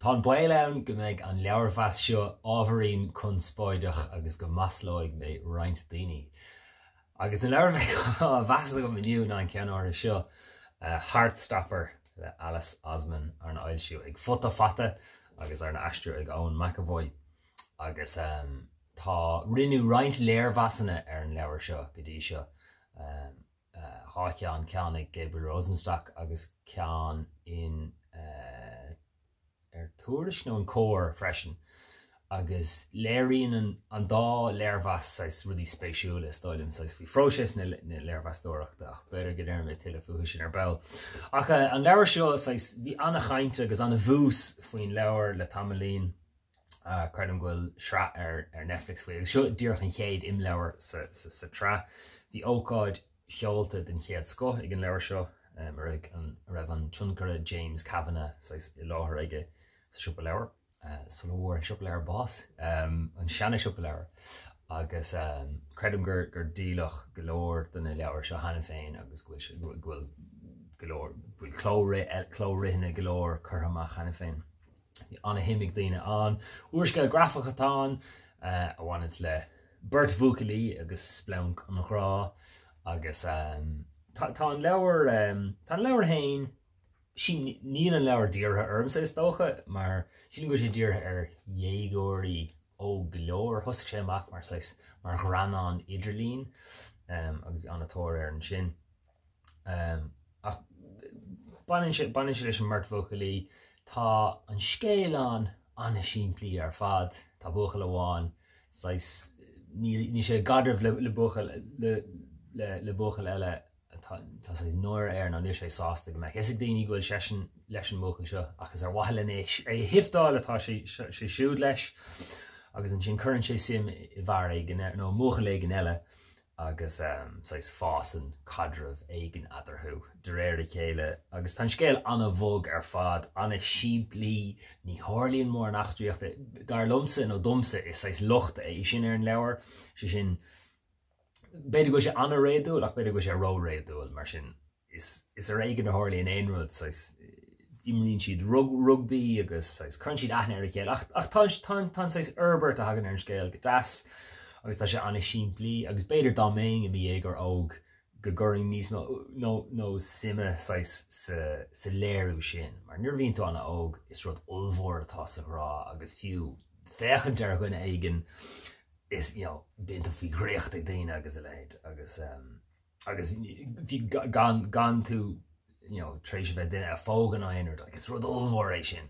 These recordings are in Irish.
Tá bailán go méid an Léirmheas seo ábharíonn conspóideach agus go maslóigh mé roinnt daoine. Agus an Léirmheas bheas go miniu ná an ceann seo Heartstopper le Alice Oseman ar an ailsiú ag Futa Fata agus ar an aistrithe ag Eoin McEvoy. Agus tá rinneadh roinnt léirmheasanna ar an leabhar seo go dtí seo. Há ceann ag Gabriel Rosenstock agus ceann in túris nó an cóir freisin. Agus léiríonn an dá léirmheas rudí spéisiúla stáilm bhí fróisis na léirmheastóireachta ach beidir go dtéirm tuile fuair sin ar bell. Ach an leabhar seo bhí anna chainte agus anna bhús faoin leabhar le tamlín chuidim ghfuil sra ar Netflix faoi. Seo dúireach an chéad imleabhar sa tra. Bhí ócáid cheolta den chéad sco ag an leabhar seo ar ag an raibh an tionchara James Kavanagh i láthair aige sa siúpa leabhar. Son bhór an siúpa leabhar bás, an seanna siúpa leabhar. Agus credim gur dílach golóir den leabhar seo hana féin agus bhfuil clórithinna golóir chur amach hana féin. Bhí anna himigh daoine an. Uairsceil grafachatán a bhainit le Bert Vocalí agus splank an rá agus tá an leabhar hain sin níl an leabhar díortha ormsa is dócha, mar sin go sé díortha ar gCroí ó glór thosaigh sé amach mar ghránán idirlín agus anatóir ar an sin. Ach banan sé leis an Bert Vocalí tá an scéalán anna siimplí ar fad tá buchail amháin ní sé gadrah le buchail eile tá sé nóir ar ná níor sé sásta go mbeidh. Is daoine ghfuil sesin leis an buchail seo agus ar bhaile éis hifdáil atá sé siúd leis agus an sin chuann sé sim I bhar nó muchail éigean eile agus fás an cadrah éigean atarthú de réir I chéile agus tá scéal anna bhog ar fad anna siimplí ní tharlaíonn mór an achtraíochta dar lomsa nó domsa is lucht é sin ar an leabhar sé sin beidir go sé anna réadúil ach beidir go sé ró réadúil mar sin is ar éigean na tharlaíonn aon rud imríonn siad rugby agus chun siad aithne ar a chéile ach tá Herbert a hagan ar an scéal go das agus tá sé anna siimplí agus beidir dá méin I bhí éagar óg go gcuirring níos nó sime sa léirú sin mar nuair bhíonn tú anna óg is rud ullmhór atá sa rá agus fiú féchant ar chuine éigean is bíonn faoi gréocht ag daine agus a leid agus bhí gan tú tréis bheith duine a fógan aonar agus rud ullmhór é sin.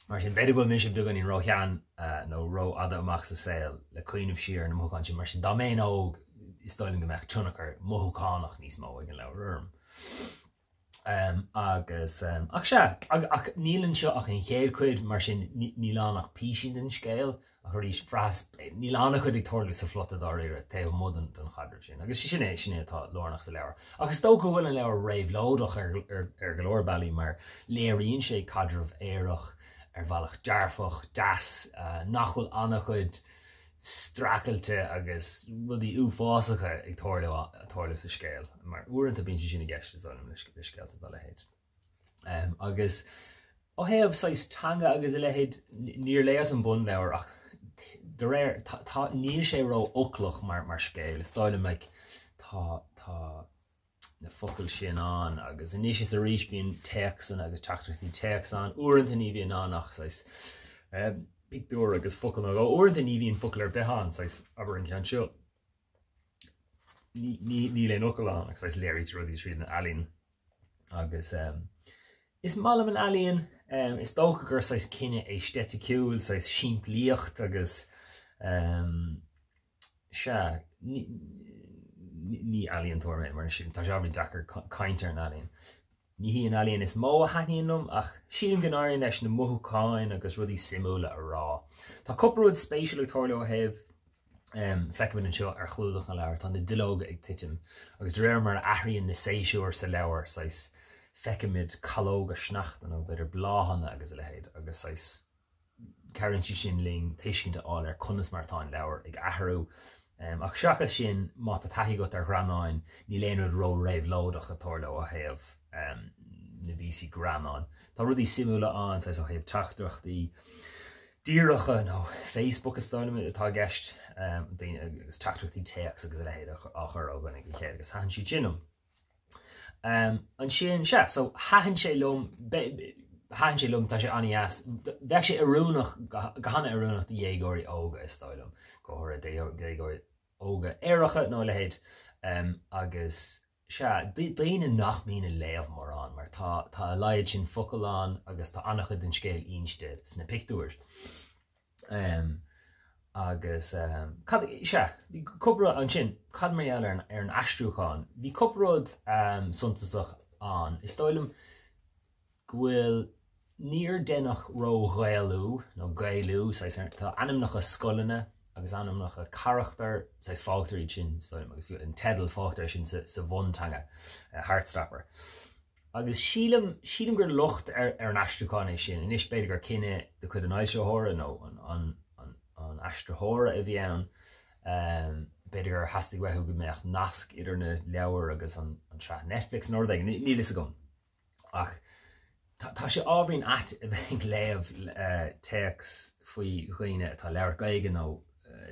Mar sin beidir go mis dugan in roichean nó ro ada amach sa saoil le cuioinmh siar na mothúcáin sin mar sin dá méon óg is stoilm go mbeadh tionachar mothúcánach níos mó ag an leabhar agus ach nílann seo ach an chéad cuid mar sin níl annach písin den scéal a chuirí freas níl annach chuid ag torlaú sa flotta dá réire taobh mudan den chadrah sin agus sinné atá lornach sa leabhar. Agus tócha bhfuil an leabhar réamhlódach ar golóir bailí mar léiríonn sé cadrah éireach ar bhealach dearfach das nachhfuil annach chuid stracailte agus rudí uafásacha ag torlaú sa scéal mar uaireanta bíonn sin sinna gceiste dóm le scéalta dá lehéad. Agus ó théamh tanga agus I lehéad níor léas an bun leabhar ach de réir níl sé ró oclach mar scéal is stáilm ag tá na focail sin an agus inis is a rís bíon teachsan agus teachtarthaí teachsan uaireanta ní bhíon annach picúir agus focail nó uaireanta ní bhíon focail ar behan aber an ceann seo ní le nocail an agus léirí rudí tríd na alíonn agus is málam an alíonn is dócha gur cinenne é steitiiciúil siimplíocht agus ní alíonn tuair mar sin tá seabhrí dachar caintear an alíonn. Ní hí an alíonn is mó a haíonnm ach sílim gnáiríonn leis na mothúcáin agus rudí simúla a rá. Tá cupúd spéisiúil ag torlaú a thaobh feicimid an seo ar chlúdach na leabhar tá na duilóga ag titim agus de réir mar aithríonn na séisiúir sa leabhar feicimid calóga sneachta nó beidir bláhanna agus a lehéad agus ceann si sin ling tuiscinnta áil ar conas martá an leabhar ag aithriú ach seachas sin má a taithí go ar ghranáin ní léonúd ró réamhlódach a torlaú a thaobh na BC gram an. Tá rudí simúla an sa a chéh tachtachtaí díracha nó Facebook is stoilm tá gceist agus tachtachtaí teach agus a héad a chur ógan ag chéad agus hain si ginnum. An sin se, so hain sé lom tá sé anías bheith sé arúnach gahanana arúnach de dhégóirí óga is stoilm go thir dhégóirí óga éirecha nó le héad agus se daine nach mína léamh mar an mar tá leiad sin focail an agus tá annachcha den scéil instead sna pictúir agus se bhí cupra an sin cad mar eall ar an aistriúcháin bhí cupród suntasach an is stoilm bhfuil níor denach ró Gaeilú nó Gaeilú tá anam nach a scolanna agus anam nach a charachtar sais fágtar í sin stoilm agus fiú an tedal fágtar sin sa bhuntanga Heartstopper. Agus sílam gur lucht ar an aistriúcháin é sin inis beidir gur cinenne de chud an ailseóra nó an aistrithóra a bhí ann beidir gur hastigh weithú go méach nasc idir na leabhar agus an tra Netflix nó ní is a gom ach tá sé ábhríonn at a bheith léamh teachs faoi chuoine tá leabhar Gaeilge nó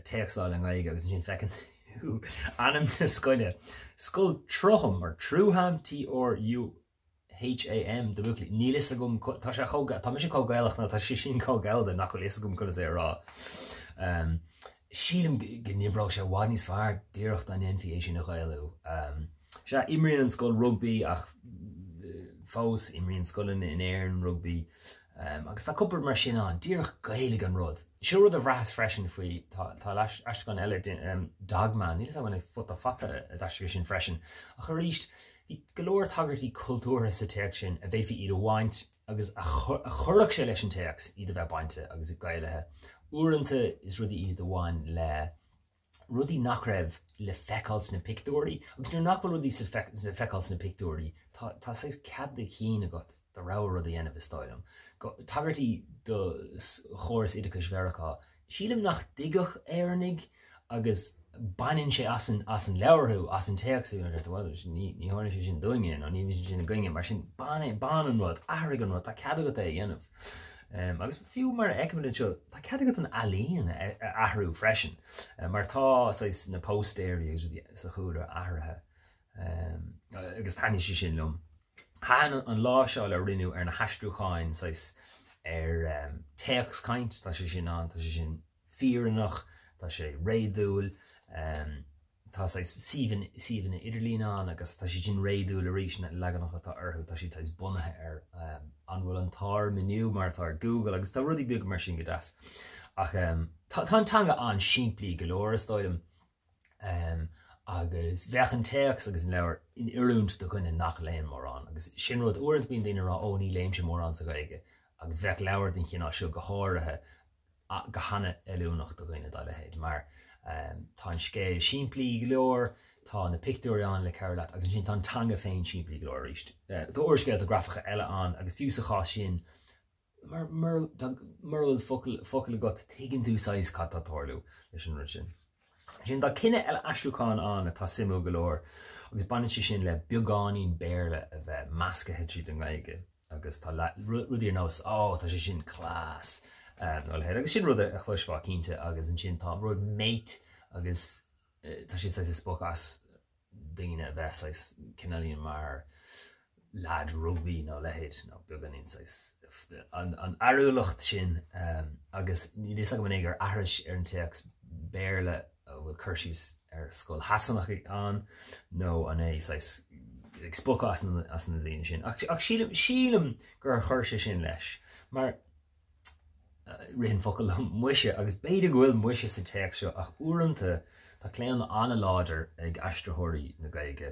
teachsáil an Gaeilge agus sin fecinn anam na scoile scoil trocham ar trúham TRUHAM do bhuaclaí ní is a gom tá sé cógailach na tá sé sin cógailda nach go is a gom chuna é rá. Sílam gníomhrá sé bhád níos fearr díreacht an NPA sin na Gaeilú. Se imríonn an scoil rugby ach fós imríonn scoileanna in éireann rugby agus tá cupúir mar sin an díreach Gaeilge an rud. Seo rud a bhreas freisin faoi tá aisteán eile dagman ní bhana Futa Fata a d sin freisin a chu ríist hí golóir tagartí cultúra sa teach sin a bheith iad a bhaint agus a churach sé leis an teachs iad a bheith bainte agus i Gaeilge. Uaireanta is rudí iad a bhain le rudí nach raibh le feiceáil na pictúirí agus nuair nach bhfuil rudí sa feiceáil na pictúirí tá sais cad de chin agat de rá rudí dhéanamh is stoilm. Tagartí do chóras idachas bhearachá sílam nach digach éarnig agus banin sé as an leabharthú as an teachsú ní hána sé sin doingin nó ní sin goinge mar sin ban rud airigh an rud tá cad agat é dhéanamh. Agus fiú mar eicimid seo tá cad agat an alíon ahrú freisin mar tá na postéir sa chuúra ahrathe agus taine sé sin lom. Háan an lá seo le rinú ar na haistriúcháin ar teachs caint tá sé sin an tá sé sin fíornach tá sé réadúil tá síhanna idirlín an agus tá sé sin réadúil a ríisina leganach atá orthú tá sí bunathe ar an bhfuil an tar miniu mar tá Google agus tá rudí beag mar sin go deas ach tá tanga an siimplí golóir stoilm agus bheachan teachs agus an leabhar in iúnt do chuine nach léon mar an agus sin rud uairint bíon daoine rá ó ní léim sé mór an sa Gaeilge agus bheith leabhar den chinná seo go háirithe go hana eúnach do chuine dá le héad mar tá an scéil siimplí golóir tá na pictúir an le ceirlaat agus sin tá tanga féin siimplí golóir ríist. Tá uairscéil a grafacha eile an agus fiúsachá sin mar focail go tuigeann tú sais catatóirú leis an ru sin. Sin dá cinenne eile aistriúcháin an atá simú golóir agus banan si sin le beagáín béirle a bheith meascathe tríd an Gaeilge agus tá rudí ar nós tá sé sin clás agus sin rud a chluisfá cínte agus an sin tá rud méid agus tá sin is spóch as daoine bheith cinelíonn mar lad rugby nó lehéid nó beganín an airúlacht sin agus ní dé go ag ar airis ar an teachs béirle bhfuil chuirsís ar scoil hasanach an nó an é ag spóch as na líon sin ach sílam gur chuirse sin leis mar rihin focail muise agus beidir bhfuil muise sa teach seo ach uaireanta tá cléan anna láidir ag aistriúthirí na Gaeilge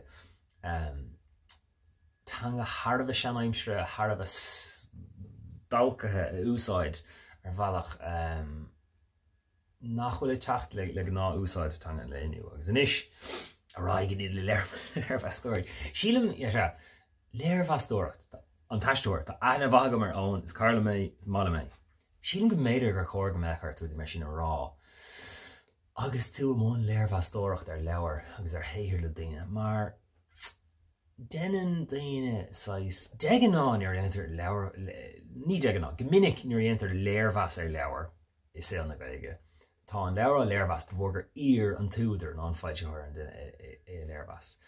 tanga Harbh seanaimsre Harbh dalcathe úsáid ar bhealach nachhfuil techt le ná úsáid tanga léniu agus inis aráigen iad le Léirmheas Conspóideach. Sílam Léirmheas Conspóideach an taisteúir tá aithne bhaga mar ón is carla mé is mala mé. Sílam go méidir gur chóir go mechar tú mar sin rá. Agus tú món Léirmheas Conspóideach ar leabhar agus ar héir le daine mar denan daine sais deganá ar enter leabhar ní deganá gomininic nuair enter léirmheas ar leabhar is saoil na Gaeilge. Tá an leabhar léirmheas de bhógar ír an túidir ná an fáilte an duine léirmheas.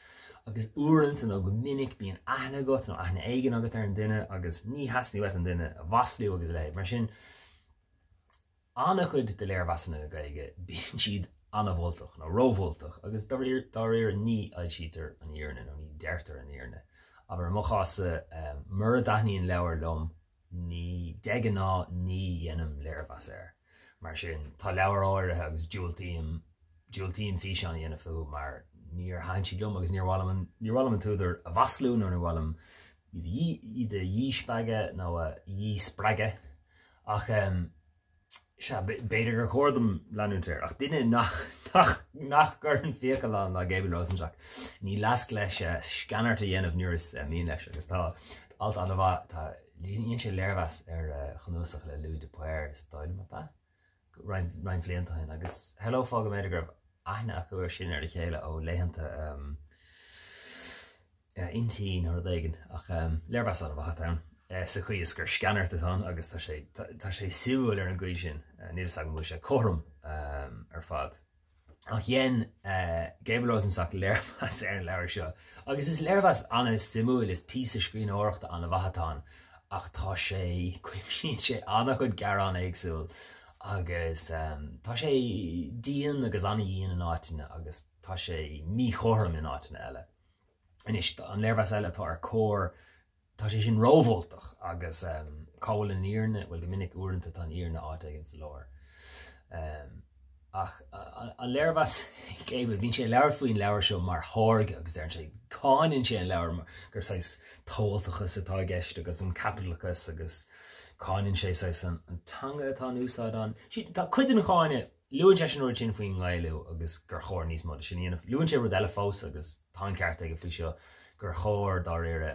Agus uaireanta nó gomininic bíon aithne agat nó aithne éigean agat ar an duine agus ní hasnaí wet an duine a bhaslú agus le mar sin anna chud de léirmheas na Gaeilge bíonn siad anna bhfoltach nó róhfoltach agus dá réir ní ailsítar an íorne nó ní deirtar an íorne. Aber mo chaasa mar a daithníon leabhar lom ní deganá ní dhéanam léirmheas air. Mar sin tá leabhar áirithe agus dúiltíim fís an dhéanamh fiú mar níor hain siad lom agus níor bhlam an túidir a bhaslú nó níor bhlam iad a dhíospeige nó a dhíospreige ach beidir gur chódam leanúntar ach duine nach gur an fiacail na Gabriel Rosenstock ní lasc leis scanarta dhéanamh nuair is míon leis agus tá alt an bhá tá líon sé léirmheas ar chunúsach le lú de puir is dáile mapa rein fléantainn agus hello fága méidir gur aithne acu ar sin ar a chéile ó léhananta intí nó dhéigean ach léirmheas an bhá ann. Sa chuí is gur scanart atá agus tá sé siúil ar an gcuí sin níl sag mu sé chom ar fad. Ach dhéan Gabriel Rosenstock léirmheas ar an leabhar seo. Agus is léirmheas anna simúil is pí a scrín áireachta anna bhaitán ach tá sé cuimsíonn sé anna chud garrán éagsúil agus tá sé díon agus anna dhéon an áiteanna agus tá sé mí chóm in áiteanna eile. Inis an léirmheas eile tá ar cór tá sé sin róhfoltach agus cáil an íorne bhfuil gomininic uaireanta tá an íorne áitigh sa láir. Ach an léirmheas Gabriel bhíonn sé leabhar faoin leabhar seo mar tháirge agus déann sé cáinn sé an leabhar gur sais tóiltachas atá gceist agus an capitalachas agus cáinn sé an tanga atá úsáid an. Tá cuid an cháine luann sé an sin faoin ghailú agus gur chóir níos mod sin dhéanamh. Luann sé rud eile fós agus tá ceart aige faoi seo gur chóir dá réire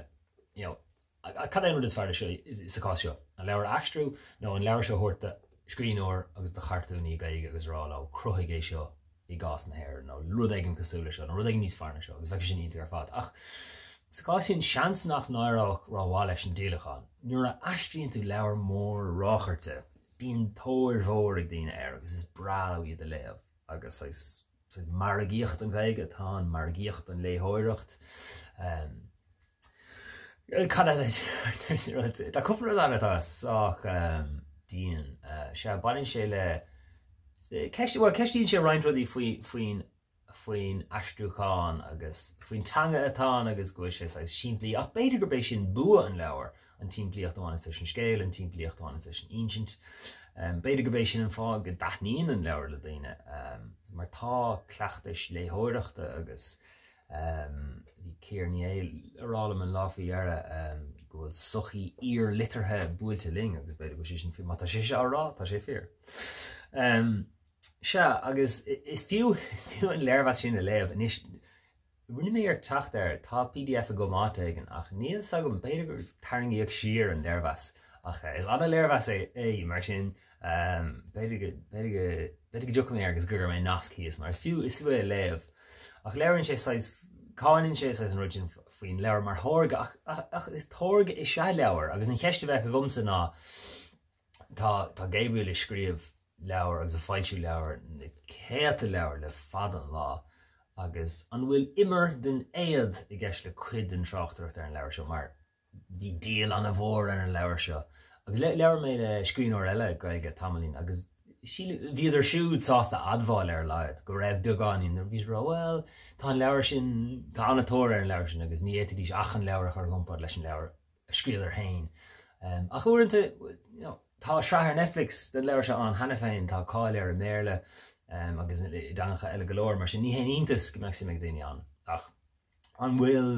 cad éanú is fearr is a cá seo. An leabhar aistriú nó an leabhar seo thuirta scríóir agus de chartúnaí Gaeilge agus rá le cruthigé seo i gás na hair nó rud éigean cosúla seo nó rud éigean níos fearna seo agus bheith sin íontar ar fad. Ach sa cá sin seans nach náireach ráháil leis an díalacháin. Nuair a aistríonn tú leabhar mór rácharte bíonn tóir mhór ag daoine air agus is brá iad a léamh agus margaíocht an Gaeilge tá margaíocht an léthóireacht. Tá cúpla atá sách díon se bailinn sé le ceistíonn sé roiintrodí faoin aistriúcháin agus faoin tanga atá agus go sé siimplíí ach beidir gur bééis sin bua an leabhar an timplíocht amháin sé an scéil an timplíocht amháin sé an insint. Beidir go bééis sin an fág go daithníon an leabhar le daine mar tá cleachtais léthóireachta agus bhí céirní arálam an láfaí ara go bhfuil sochaí ír litarthe buailte ling agus beidir go sin fiú má tá sé árá tá sé fear. Se agus is fiú an léirmheas sin a léamh inis rinne mé ar tacht ar tá PDF a go mátaigin ach níl sa go beidir gur tairngíoh siar an léirmheas ach is anna léirmheas é mar sin beidir go dúcha mé agus gur mé nascíos mar is fiú é léamh. Ach léironn sé cáinn sé an ruin faoin leabhar mar thorga ach is thorga is se leabhar agus an cheiste bheith a gomsa ná tá Gabriel is scríomh leabhar agus a fáilisiú leabhar na céata leabhar le fad an lá agus an bhfuil immer den éiad i gceist le cuid an tráchtarach ar an leabhar seo mar bhí díal an a bhór ar an leabhar seo agus leabhar mé le scríóir eile Gaeilge tamlín agus bhíidir siúd sásta admháil ar leid go raibh beagáin ar bhís well tá an leabhar sin tá anatóir ar an leabhar sin agus ní éidir achan leabhar chu gompád leis an leabhar a scríal ar hain. Ach uaireanta tá sreathar Netflix den leabhar seo an hena féin tá cáil ar an méle agus dancha eile golóir mar sin ní héontas go meach ag daine an ach an bhfuil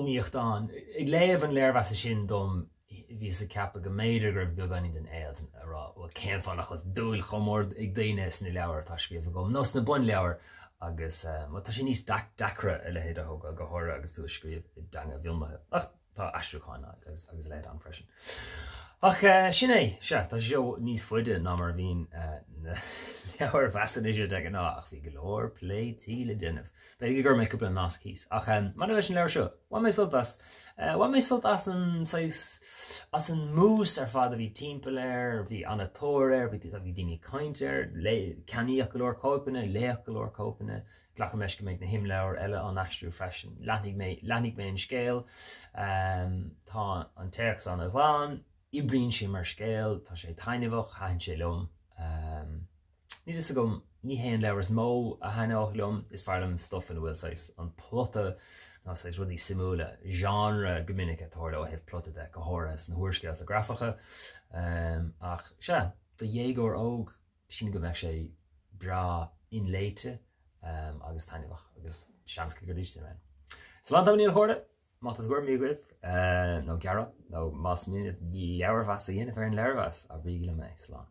omíocht an ag léamh an léirmheas sin dom hí sa ceappa go méidir gur beagáin den éad ará bhfuil céim fannach chus dúil chomór ag daine na leabhar tá scríomh gom nos na bun leabhar agus tá sin níos dacra a le héad a thug go háir agus tú scríomh i danga bhilmathe ach tá aistriúcháin agus leid an freisin. Ach sin é se tá seo níos fuide ná mar bhíon leabhar fesan is de an ach bhí go leor play tíle dunneh. Be gur mé cúpla nás cís. Ach man bheits an leir seo. Wa mé sultas as an mús ar fad a bhí timpeir, bhí anatóir, bhí daoine caiintear, caníoach go leor cópanna, léach go leor cópanna, ghlacha meis go méid na himleabhar eile an aistriú freisin. Leannig mé an scéal, tá an teach san a bhain, I bríonn sé mar scéal, tá sé tainmhach, hain sé lom. Ní is gom ní héon leabhar mó a hainách lom, is fearlam stuff in bhfuil sais an plotta ná sais rudí simúla, genre gomininic atáir le heh plotta de go háras na thuairscéalt a grafacha. Ach se, do dhéagóir óg sin go bheith sé bra inléite agus tainmhach, agus seansca go ríiste me. Slán tá níl chóirde, má is gcuir mí goibh, nó Gara, nó más mí leabhar fas a dhéanamh ar an leabhar fas a brí le mé slán.